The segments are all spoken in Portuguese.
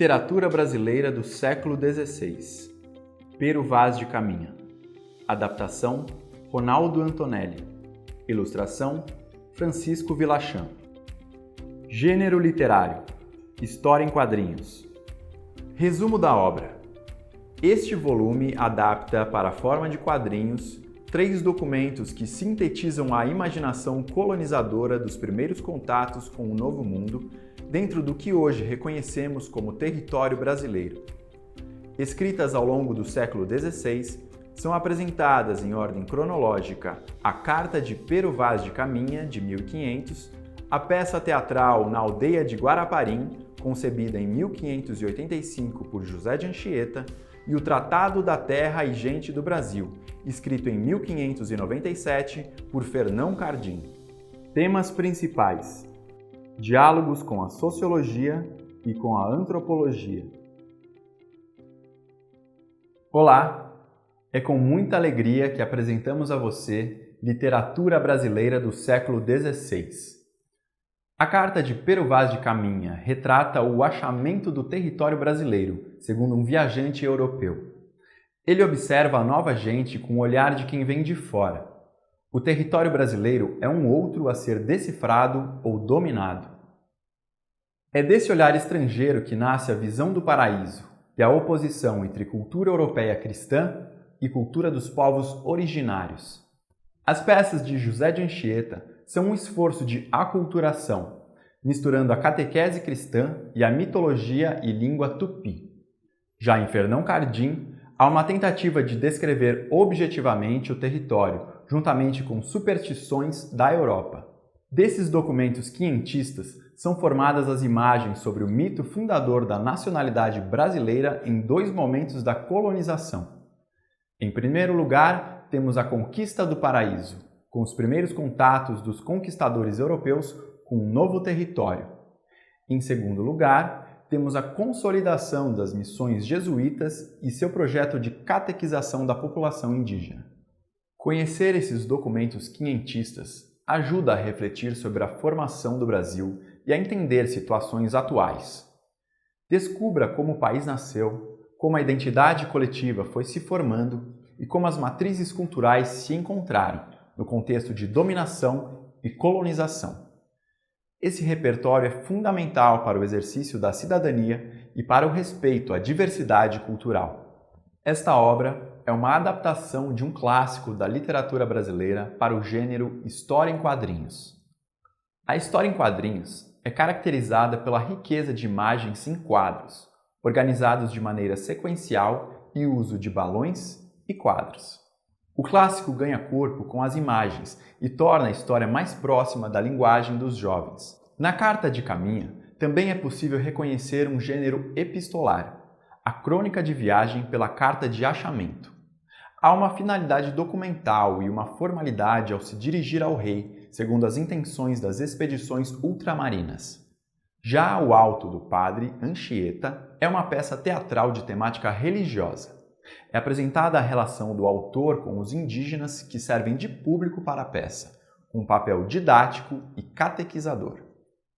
Literatura brasileira do século XVI. Pero Vaz de Caminha. Adaptação: Ronaldo Antonelli. Ilustração: Francisco Vilachan. Gênero literário: História em quadrinhos. Resumo da obra. Este volume adapta para a forma de quadrinhos 3 documentos que sintetizam a imaginação colonizadora dos primeiros contatos com o Novo Mundo dentro do que hoje reconhecemos como território brasileiro. Escritas ao longo do século XVI, são apresentadas em ordem cronológica a Carta de Pero Vaz de Caminha, de 1500, a peça teatral Na Aldeia de Guaraparim, concebida em 1585 por José de Anchieta, e o Tratado da Terra e Gente do Brasil, escrito em 1597 por Fernão Cardim. Temas principais: diálogos com a sociologia e com a antropologia. Olá! É com muita alegria que apresentamos a você literatura brasileira do século XVI. A Carta de Pero Vaz de Caminha retrata o achamento do território brasileiro, segundo um viajante europeu. Ele observa a nova gente com o olhar de quem vem de fora. O território brasileiro é um outro a ser decifrado ou dominado. É desse olhar estrangeiro que nasce a visão do paraíso e a oposição entre cultura europeia cristã e cultura dos povos originários. As peças de José de Anchieta são um esforço de aculturação, misturando a catequese cristã e a mitologia e língua tupi. Já em Fernão Cardim, há uma tentativa de descrever objetivamente o território, juntamente com superstições da Europa. Desses documentos quinhentistas são formadas as imagens sobre o mito fundador da nacionalidade brasileira em 2 momentos da colonização. Em primeiro lugar, temos a conquista do paraíso, com os primeiros contatos dos conquistadores europeus com um novo território. Em segundo lugar, temos a consolidação das missões jesuítas e seu projeto de catequização da população indígena. Conhecer esses documentos quinhentistas ajuda a refletir sobre a formação do Brasil e a entender situações atuais. Descubra como o país nasceu, como a identidade coletiva foi se formando e como as matrizes culturais se encontraram no contexto de dominação e colonização. Esse repertório é fundamental para o exercício da cidadania e para o respeito à diversidade cultural. Esta obra é uma adaptação de um clássico da literatura brasileira para o gênero História em quadrinhos. A história em quadrinhos é caracterizada pela riqueza de imagens em quadros, organizados de maneira sequencial e uso de balões e quadros. O clássico ganha corpo com as imagens e torna a história mais próxima da linguagem dos jovens. Na Carta de Caminha, também é possível reconhecer um gênero epistolar, a crônica de viagem pela carta de achamento. Há uma finalidade documental e uma formalidade ao se dirigir ao rei, segundo as intenções das expedições ultramarinas. Já o Auto do Padre Anchieta é uma peça teatral de temática religiosa. É apresentada a relação do autor com os indígenas que servem de público para a peça, com um papel didático e catequizador.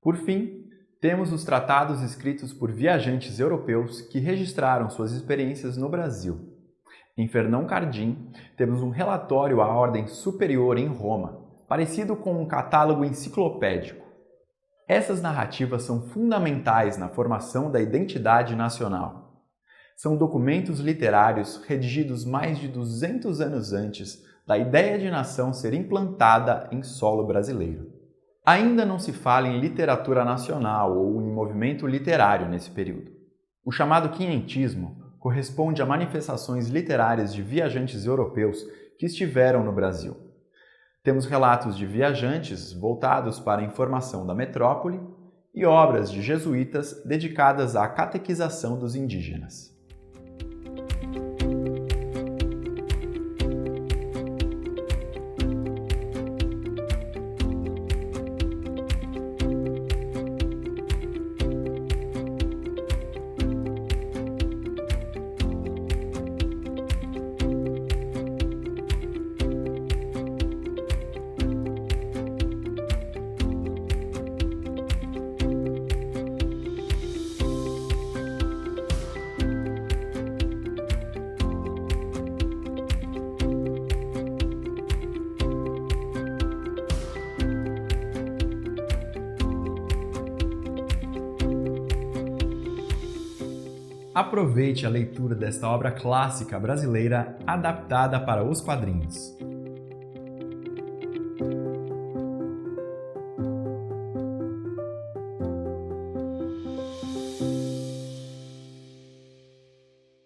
Por fim, temos os tratados escritos por viajantes europeus que registraram suas experiências no Brasil. Em Fernão Cardim, temos um relatório à ordem superior em Roma, parecido com um catálogo enciclopédico. Essas narrativas são fundamentais na formação da identidade nacional. São documentos literários redigidos mais de 200 anos antes da ideia de nação ser implantada em solo brasileiro. Ainda não se fala em literatura nacional ou em movimento literário nesse período. O chamado quinhentismo corresponde a manifestações literárias de viajantes europeus que estiveram no Brasil. Temos relatos de viajantes voltados para a informação da metrópole e obras de jesuítas dedicadas à catequização dos indígenas. Aproveite a leitura desta obra clássica brasileira adaptada para os quadrinhos.